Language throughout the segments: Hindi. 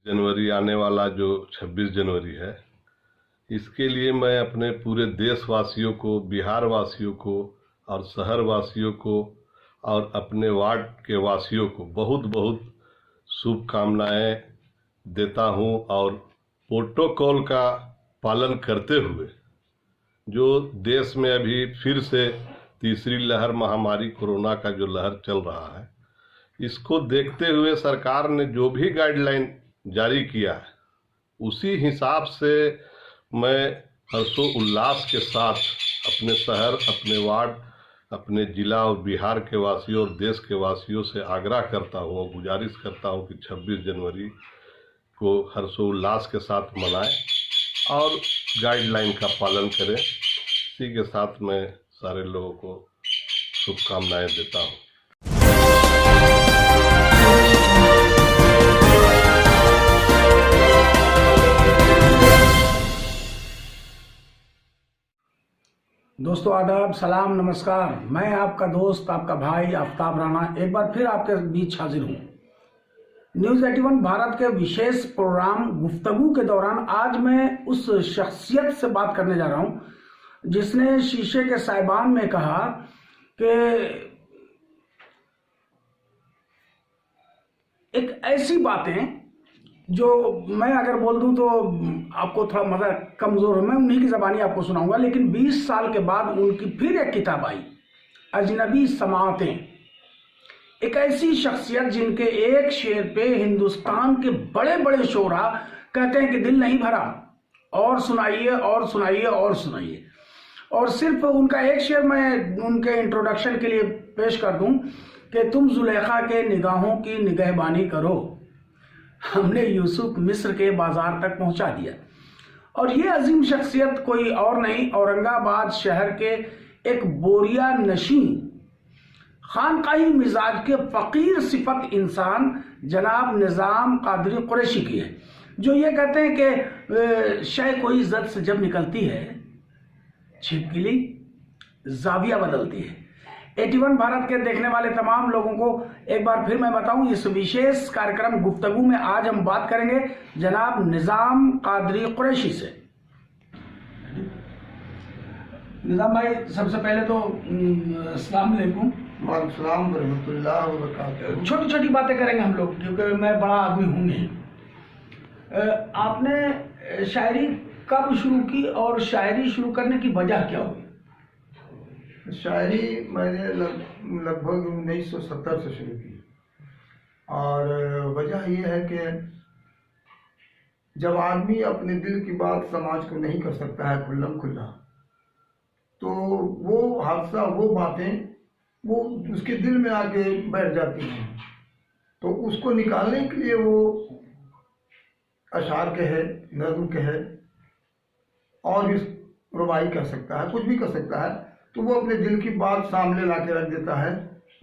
जनवरी आने वाला जो 26 जनवरी है, इसके लिए मैं अपने पूरे देशवासियों को, बिहार वासियों को और शहर वासियों को और अपने वार्ड के वासियों को बहुत बहुत शुभकामनाएं देता हूं। और प्रोटोकॉल का पालन करते हुए जो देश में अभी फिर से तीसरी लहर महामारी कोरोना का जो लहर चल रहा है, इसको देखते हुए सरकार ने जो भी गाइडलाइन जारी किया है, उसी हिसाब से मैं हर्षो उल्लास के साथ अपने शहर, अपने वार्ड, अपने जिला और बिहार के वासियों और देश के वासियों से आग्रह करता हूँ और गुजारिश करता हूँ कि 26 जनवरी को हर्षोल्लास के साथ मनाएं और गाइडलाइन का पालन करें। इसी के साथ मैं सारे लोगों को शुभकामनाएं देता हूँ। दोस्तों आदाब, सलाम, नमस्कार। मैं आपका दोस्त, आपका भाई आफ्ताब राणा एक बार फिर आपके बीच हाजिर हूँ। न्यूज़ 81 भारत के विशेष प्रोग्राम गुफ्तगू के दौरान आज मैं उस शख्सियत से बात करने जा रहा हूँ जिसने शीशे के साइबान में कहा कि एक ऐसी बातें जो मैं अगर बोल दूं तो आपको थोड़ा मजा कमजोर है, मैं उन्हीं की ज़बानी आपको सुनाऊंगा। लेकिन 20 साल के बाद उनकी फिर एक किताब आई, अजनबी समाअतें। एक ऐसी शख्सियत जिनके एक शेर पे हिंदुस्तान के बड़े बड़े शोरा कहते हैं कि दिल नहीं भरा, और सुनाइए और सुनाइए और सुनाइए। और सिर्फ उनका एक शेर मैं उनके इंट्रोडक्शन के लिए पेश कर दूं कि तुम जुलेखा के निगाहों की निगहबानी करो, हमने यूसुफ मिस्र के बाजार तक पहुंचा दिया। और ये अजीम शख्सियत कोई और नहीं, औरंगाबाद शहर के एक बोरिया नशीं, खानकाही मिजाज के फकीर सिफत इंसान जनाब निज़ाम कादरी कुरैशी की है, जो ये कहते हैं कि शय कोई जद से जब निकलती है, छिपकली जाविया बदलती है। 81 भारत के देखने वाले तमाम लोगों को एक बार फिर मैं बताऊं, इस विशेष कार्यक्रम गुफ्तगू में आज हम बात करेंगे जनाब निज़ाम कादरी कुरैशी से। निज़ाम भाई, सबसे पहले तो अस्सलाम वालेकुम। वालेकुम रहमतुल्लाह व बरकातहू। छोटी छोटी बातें करेंगे हम लोग, क्योंकि मैं बड़ा आदमी हूं नहीं। आपने शायरी कब शुरू की और शायरी शुरू करने की वजह क्या हुई? शायरी मैंने लगभग 1970 से शुरू की, और वजह यह है कि जब आदमी अपने दिल की बात समाज को नहीं कर सकता है खुल्लम खुल्ला, तो वो हादसा, वो बातें वो उसके दिल में आके बैठ जाती हैं। तो उसको निकालने के लिए वो अशार कहे, नज़्म कहे, और भी रुबाई कर सकता है, कुछ भी कर सकता है। तो वो अपने दिल की बात सामने ला के रख देता है,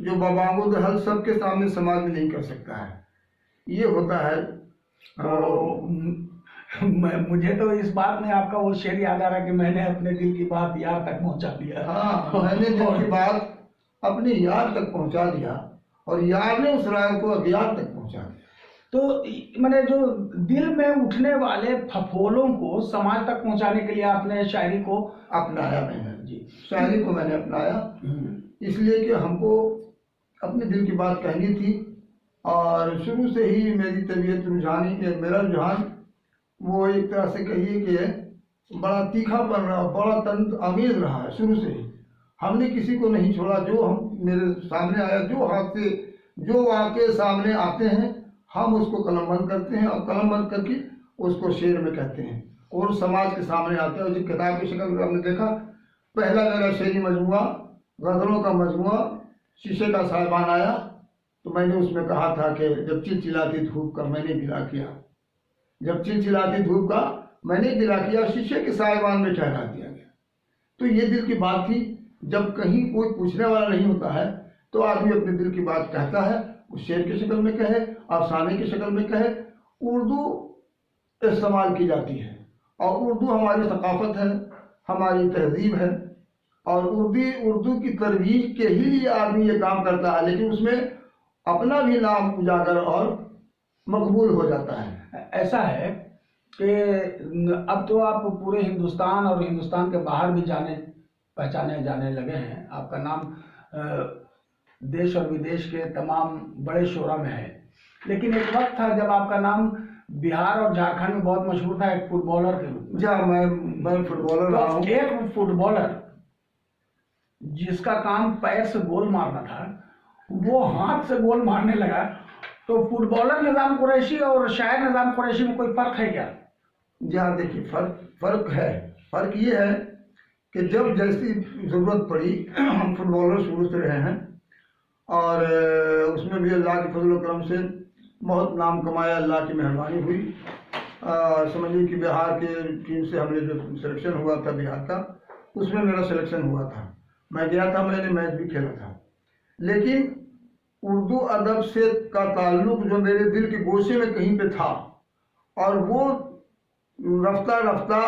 जो बबागुद हल सबके सामने समाज में नहीं कर सकता है। ये होता है। मुझे तो इस बात में आपका वो शेर याद आ रहा है कि मैंने अपने दिल की बात यार तक पहुंचा दिया। हाँ, मैंने दिल की बात अपने यार तक पहुंचा दिया, और यार ने उस राय को अगियार तक पहुंचा दिया। तो मैंने जो दिल में उठने वाले फफोलों को समाज तक पहुंचाने के लिए आपने शायरी को अपनाया। मैंने शायरी को मैंने अपनाया इसलिए कि हमको अपने दिल की बात कहनी थी, और शुरू से ही मेरी तबीयत रुझानी, मेरा रुझान वो एक तरह से कहिए कि बड़ा तीखा बन रहा, बड़ा तंज आमेज रहा है। शुरू से ही हमने किसी को नहीं छोड़ा। जो हम मेरे सामने आया, जो हाथ से जो वाक़े सामने आते हैं, हम उसको कलमबंद करते हैं, और कलमबंद करके उसको शेर में कहते हैं, और समाज के सामने आते हैं। और जो किताब की शक्ल में हमने देखा, पहला मेरा शेरी मजमुआ, गज़लों का मजमुआ शीशे का साइबान आया, तो मैंने उसमें कहा था कि जब चिलचिलाती धूप का मैंने गिला किया, जब चिलचिलाती धूप का मैंने गिला किया, शीशे के साइबान में ठहरा दिया गया। तो ये दिल की बात थी। जब कहीं कोई पूछने वाला नहीं होता है, तो आदमी अपने दिल की बात कहता है, उस शेर की शक्ल में कहे, अफसाने की शक्ल में कहे। उर्दू इस्तेमाल की जाती है, और उर्दू हमारी सकाफत है, हमारी तहजीब है, और उर्दू की तरवीज के ही लिए आदमी ये काम करता है। लेकिन उसमें अपना भी नाम उजागर और मकबूल हो जाता है। ऐसा है कि अब तो आप पूरे हिंदुस्तान और हिंदुस्तान के बाहर भी जाने पहचाने जाने लगे हैं। आपका नाम देश और विदेश के तमाम बड़े शोरा में है। लेकिन एक वक्त था जब आपका नाम बिहार और झारखंड में बहुत मशहूर था एक फुटबॉलर के रूप में। जी हाँ, मैं फुटबॉलर रहा हूँ। एक फुटबॉलर जिसका काम पैर से गोल मारना था, वो हाथ से गोल मारने लगा। तो फुटबॉलर निजाम कुरैशी और शायर निजाम कुरैशी में कोई फर्क है क्या? जी हाँ, देखिए फर्क है। फर्क ये है कि जब जैसी ज़रूरत पड़ी, हम फुटबॉलर शुरू से रहे हैं और उसमें भी अल्लाह के फजल करम से बहुत नाम कमाया, अल्लाह की मेहरबानी हुई। समझिए कि बिहार के टीम से हमने जो सिलेक्शन हुआ था बिहार का, उसमें मेरा सिलेक्शन हुआ था। मैं गया था, मैंने मैच भी खेला था। लेकिन उर्दू अदब से का ताल्लुक जो मेरे दिल के गोशे में कहीं पे था, और वो रफ्ता रफ्ता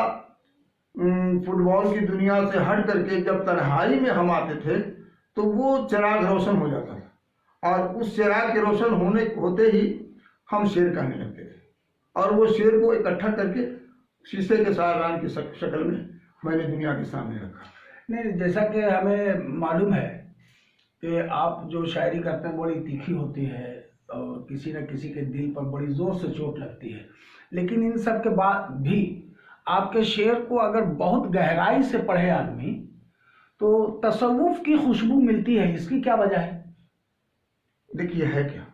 फुटबॉल की दुनिया से हट करके जब तन्हाई में हम आते थे तो वो चिराग रोशन हो जाता था। और उस चिराग के रोशन होते ही हम शेर कहने लगते थे, और वो शेर को इकट्ठा करके शीशे के सायान की शक्ल में मैंने दुनिया के सामने रखा। नहीं, जैसा कि हमें मालूम है कि आप जो शायरी करते हैं बड़ी तीखी होती है और किसी न किसी के दिल पर बड़ी ज़ोर से चोट लगती है। लेकिन इन सब के बाद भी आपके शेर को अगर बहुत गहराई से पढ़े आदमी तो तसव्वुफ की खुशबू मिलती है। इसकी क्या वजह है? देखिए, है क्या,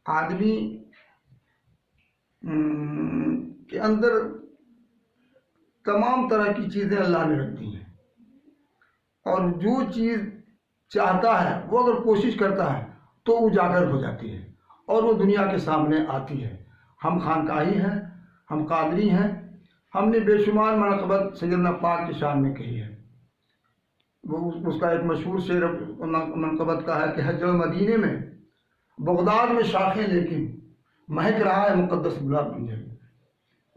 आदमी के अंदर तमाम तरह की चीज़ें अल्लाह ने रख दी हैं, और जो चीज़ चाहता है वो अगर कोशिश करता है तो उजागर हो जाती है और वो दुनिया के सामने आती है। हम खानकाही हैं, हम कादरी हैं। हमने बेशुमार मनक़बत सैयदना पाक की शान में कही है। वो उसका एक मशहूर शेर मनक़बत का है कि हजर मदीने में बगदाद में शाखें लेकिन महक रहा है मुक़द्दस गुलाब की जल।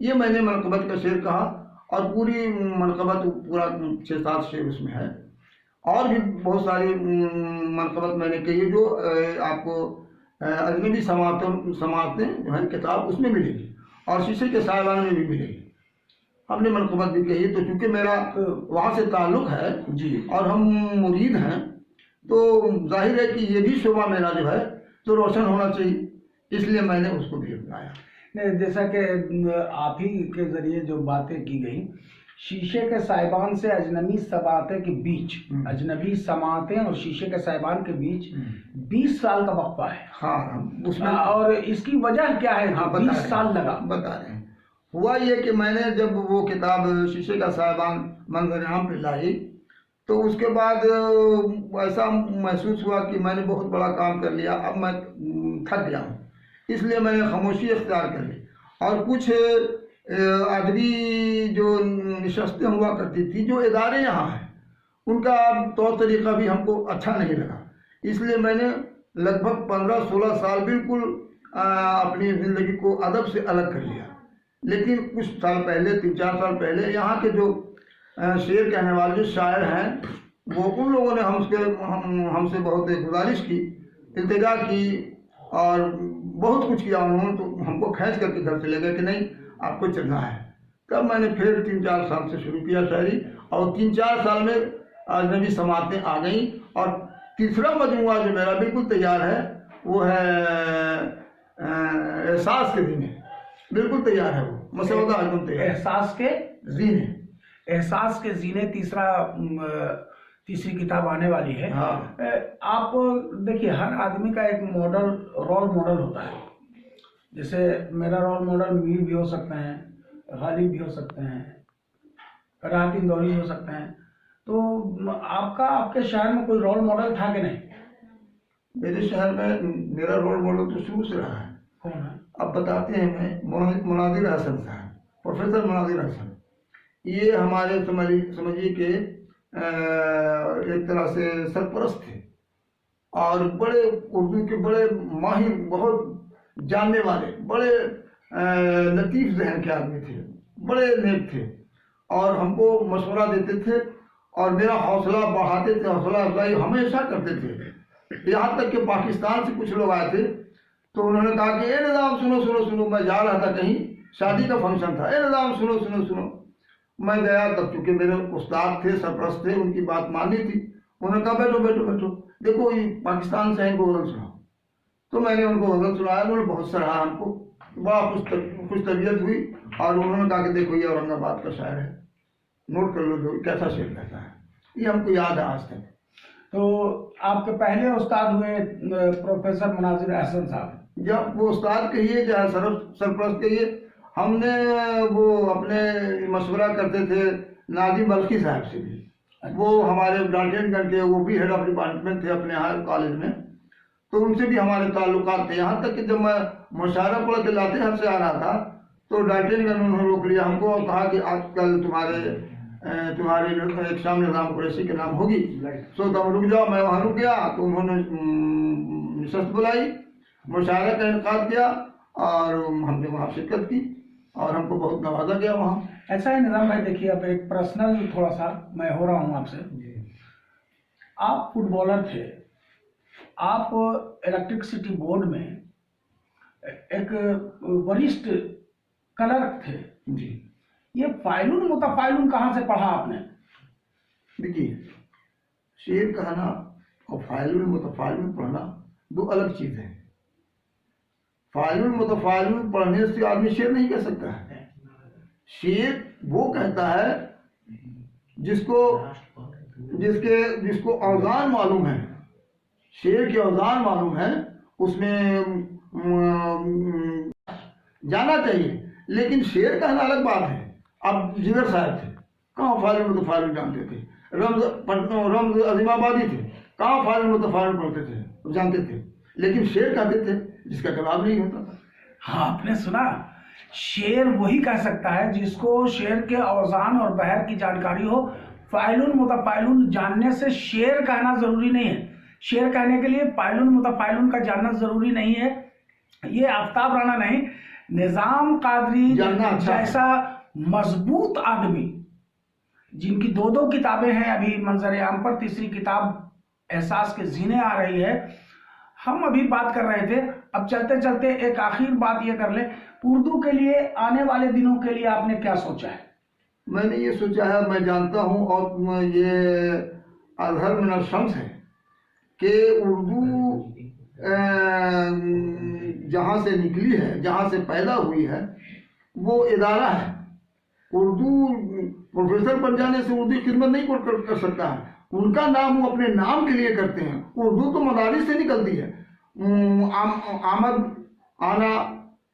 ये मैंने मनक़बत का शेर कहा, और पूरी मनक़बत पूरा 6-7 शेर उसमें है। और भी बहुत सारी मनक़बत मैंने कही है जो आपको अजनबी समातें जो है किताब उसमें मिलेगी, और शीशे के सायान में भी मिलेगी। हमने मनक़बत भी कही। तो चूँकि मेरा वहाँ से ताल्लुक़ है जी, और हम मुरीद हैं, तो जाहिर है कि ये भी शोभा मेरा जो है तो रोशन होना चाहिए, इसलिए मैंने उसको भी अपनाया। नहीं, जैसा कि आप ही के ज़रिए जो बातें की गई, शीशे के साइबान से अजनबी समातें के बीच, अजनबी समातें और शीशे के साइबान के बीच 20 साल का वक्फा है। हाँ, उसमें और इसकी वजह क्या है? हाँ, 20 साल लगा। बता रहे हैं। हुआ ये कि मैंने जब वो किताब शीशे का साइबान मंजर-ए-आम पे लाई, तो उसके बाद ऐसा महसूस हुआ कि मैंने बहुत बड़ा काम कर लिया, अब मैं थक गया हूँ, इसलिए मैंने खामोशी इख्तियार कर ली। और कुछ अदबी जो नशस्तें हुआ करती थी, जो इदारे यहाँ हैं, उनका तौर तरीक़ा भी हमको अच्छा नहीं लगा, इसलिए मैंने लगभग 15-16 साल बिल्कुल अपनी ज़िंदगी को अदब से अलग कर लिया। लेकिन कुछ साल पहले, 3-4 साल पहले, यहाँ के जो शेर कहने वाले जो शायर हैं, वो उन लोगों ने हमसे बहुत गुजारिश की, इल्तिजा की और बहुत कुछ किया उन्होंने। तो हमको खींच करके घर से ले गए कि नहीं, आपको चलना है। तब मैंने फिर 3-4 साल से शुरू किया शायरी, और 3-4 साल में अजनबी समातें आ गई। और तीसरा मजमुआ जो मेरा बिल्कुल तैयार है वो है एहसास के जीने, बिल्कुल तैयार है वो, मसौदा एकदम तैयार। एहसास के जीने, एहसास के जीने तीसरी किताब आने वाली है। हाँ। आप देखिए, हर आदमी का एक रोल मॉडल होता है। जैसे मेरा रोल मॉडल मीर भी हो सकते हैं, गालिब भी हो सकते हैं, राहत इंदौरी भी हो सकते हैं। तो आपके शहर में कोई रोल मॉडल था कि नहीं? मेरे शहर में मेरा रोल मॉडल तो शुरू से रहा है। कौन है? अब बताते हैं। मैं मुनादिर हसन साहब, प्रोफेसर मुनादिर हसन, ये हमारे समझिए कि एक तरह से सरपरस्त थे, और बड़े उर्दू के बड़े माहिर, बहुत जानने वाले, बड़े लतीफ़ जहन के आदमी थे, बड़े नेक थे, और हमको मशवरा देते थे और मेरा हौसला बढ़ाते थे, हौसला अफजाई हमेशा करते थे। यहाँ तक कि पाकिस्तान से कुछ लोग आए थे तो उन्होंने कहा कि ए निज़ाम सुनो सुनो सुनो, मैं जा रहा था कहीं शादी का फंक्शन था, ए निज़ाम सुनो सुनो सुनो। मैं गया, तब चूंकि मेरे उस्ताद थे, सरपरस्त थे, उनकी बात माननी थी। उन्होंने कहा बैठो बैठो बैठो, देखो ये पाकिस्तान से इनको गज़ल सुनाओ। तो मैंने उनको गज़ल सुनाया, उन्होंने बहुत सराहा हमको, बड़ा खुश तबीयत हुई। और उन्होंने कहा कि देखो ये औरंगाबाद का शायर है, नोट कर लो जो कैसा शेर कहता है, ये हमको याद है आज तक। तो आपके पहले उस्ताद हुए प्रोफेसर मुनाजिर अहसन साहब। जब वो उस्ताद कहिए चाहे सरपरस्त कहिए, हमने वो अपने मशवरा करते थे नादिम बल्खी साहब से भी। वो हमारे डाल्टनगंज के, वो भी हेड ऑफ डिपार्टमेंट थे अपने यहाँ कॉलेज में, तो उनसे भी हमारे ताल्लुकात थे। यहाँ तक कि जब मैं मुशायरा पढ़ के लातेहार से आ रहा था तो डाल्टनगंज उन्होंने रोक लिया हमको और कहा कि आजकल तुम्हारी एक शाम निज़ाम कुरैशी के नाम होगी, सो तुम रुक जाओ। मैं वहाँ रुक गया तो उन्होंने नशस्त बुलाई, मुशायरा का इनकाद किया और हमने वहाँ शिरकत की और हमको बहुत नवाजा गया वहाँ। ऐसा है निज़ाम भाई, देखिए अब एक पर्सनल थोड़ा सा मैं हो रहा हूँ आपसे। आप फुटबॉलर थे, आप इलेक्ट्रिसिटी बोर्ड में एक वरिष्ठ क्लर्क थे जी। ये फाइलुन मुतफाइलुन कहाँ से पढ़ा आपने? देखिए, शेर कहना और फाइलुन मुतफाइलुन पढ़ना दो अलग चीज़ है। फाइलुन मुतफाइलुन पढ़ने से आदमी शेर नहीं कह सकता है। शेर वो कहता है जिसको औज़ान मालूम है, शेर के औज़ान मालूम है, उसमें जाना चाहिए। लेकिन शेर कहना अलग बात है। अब जिगर साहब थे, कहाँ फाइलुन मुतफाइलुन जानते थे। रम्ज़ अज़ीमाबादी थे, कहाँ फाइलुन मुतफाइलुन पढ़ते थे, जानते थे। लेकिन शेर कहते थे जिसका जवाब नहीं होता था। हाँ, आपने सुना, शेर वही कह सकता है जिसको शेर के औज़ान और बहर की जानकारी हो। फाइलुन मुतफाइलुन जानने से शेर कहना जरूरी नहीं है, शेर कहने के लिए फाइलुन मुतफाइलुन का जानना जरूरी नहीं है। ये आफ्ताब राणा नहीं, निज़ाम कादरी जैसा मजबूत आदमी जिनकी दो दो किताबें हैं, अभी मंजर आम पर तीसरी किताब एहसास के जीने आ रही है। हम अभी बात कर रहे थे, अब चलते चलते एक आखिर बात ये कर ले, उर्दू के लिए आने वाले दिनों के लिए आपने क्या सोचा है? मैंने ये सोचा है, मैं जानता हूँ और ये अज़हर मिनल शम्स है कि उर्दू जहाँ से निकली है, जहाँ से पैदा हुई है, वो इदारा है। उर्दू प्रोफेसर बन जाने से उर्दू खिदमत नहीं कर सकता है। उनका नाम वो अपने नाम के लिए करते हैं। उर्दू तो मदारिस से निकलती है। आमद, आना,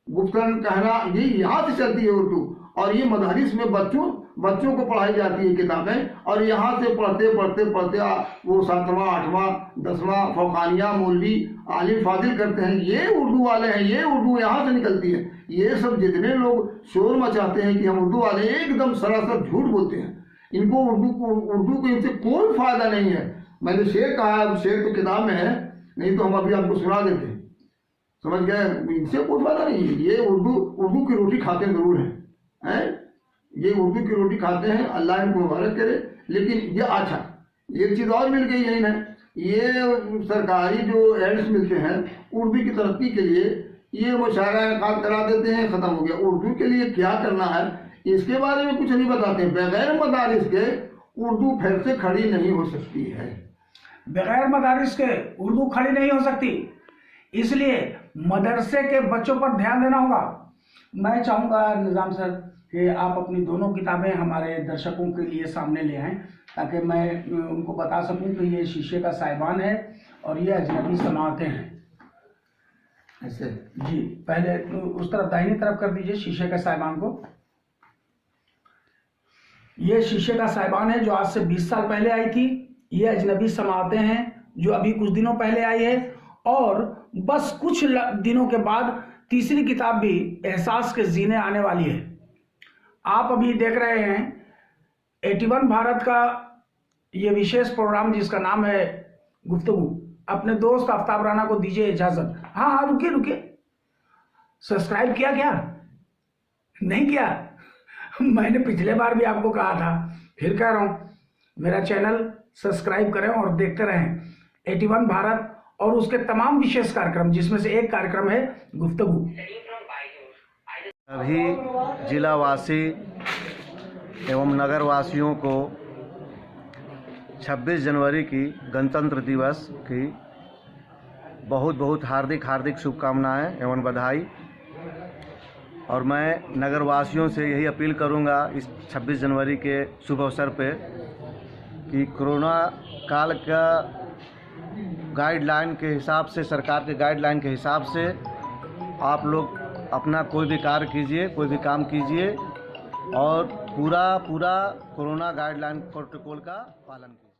गुफ्तन, कहना, ये यहाँ से चलती है उर्दू। और ये मदारिस में बच्चों को पढ़ाई जाती है किताबें। और यहाँ से पढ़ते पढ़ते पढ़ते वो 7वां 8वां 10वां फौकानिया मौलवी आलिम फाजिल करते हैं। ये उर्दू वाले हैं, ये उर्दू यहाँ से निकलती है। ये सब जितने लोग शोर मचाते हैं कि हम उर्दू वाले, एकदम सरासर झूठ बोलते हैं। इनको उर्दू को इनसे कोई फायदा नहीं है। मैंने शेर कहा है, शेर तो किताब में है, नहीं तो हम अभी आपको सुना देते, समझ गए। इनसे कोई फायदा नहीं है। ये उर्दू की रोटी खाते जरूर हैं, ये उर्दू की रोटी खाते हैं, अल्लाह इनको मुबारक करे। लेकिन ये अच्छा एक चीज़ और मिल गई है इन्हें, ये सरकारी जो एड्स मिलते हैं उर्दू की तरक्की के लिए, ये मुशायरा इनकाद करा देते हैं, ख़त्म हो गया। उर्दू के लिए क्या करना है इसके बारे में कुछ नहीं बताते। बगैर मदारिस के उर्दू फिर से खड़ी नहीं हो सकती है। बगैर मदारिस के उर्दू खड़ी नहीं हो सकती, इसलिए मदरसे के बच्चों पर ध्यान देना होगा। मैं चाहूँगा निज़ाम सर कि आप अपनी दोनों किताबें हमारे दर्शकों के लिए सामने ले आएं, ताकि मैं उनको बता सकूं कि ये शीशे का साइबान है और ये अजनबी समाअतें हैं। ऐसे जी, पहले उस तरफ दाहिनी तरफ कर दीजिए शीशे का साइबान को। ये शीशे का साइबान है जो आज से 20 साल पहले आई थी। ये अजनबी समाअतें हैं जो अभी कुछ दिनों पहले आई है, और बस कुछ दिनों के बाद तीसरी किताब भी एहसास के जीने आने वाली है। आप अभी देख रहे हैं 81 भारत का ये विशेष प्रोग्राम जिसका नाम है गुफ्तगू। अपने दोस्त आफ्ताब राणा को दीजिए इजाजत। हाँ, रुकिए, सब्सक्राइब किया क्या? नहीं किया? मैंने पिछले बार भी आपको कहा था, फिर कह रहा हूं, मेरा चैनल सब्सक्राइब करें और देखते रहें 81 भारत। और उसके तमाम विशेष कार्यक्रम, जिसमें से एक कार्यक्रम है गुफ्तगू। सभी जिलावासी एवं नगरवासियों को 26 जनवरी की गणतंत्र दिवस की बहुत बहुत हार्दिक शुभकामनाएं एवं बधाई। और मैं नगरवासियों से यही अपील करूंगा इस 26 जनवरी के शुभ अवसर पे कि कोरोना काल का गाइडलाइन के हिसाब से, सरकार के गाइडलाइन के हिसाब से आप लोग अपना कोई भी कार्य कीजिए, कोई भी काम कीजिए और पूरा कोरोना गाइडलाइन प्रोटोकॉल का पालन कीजिए।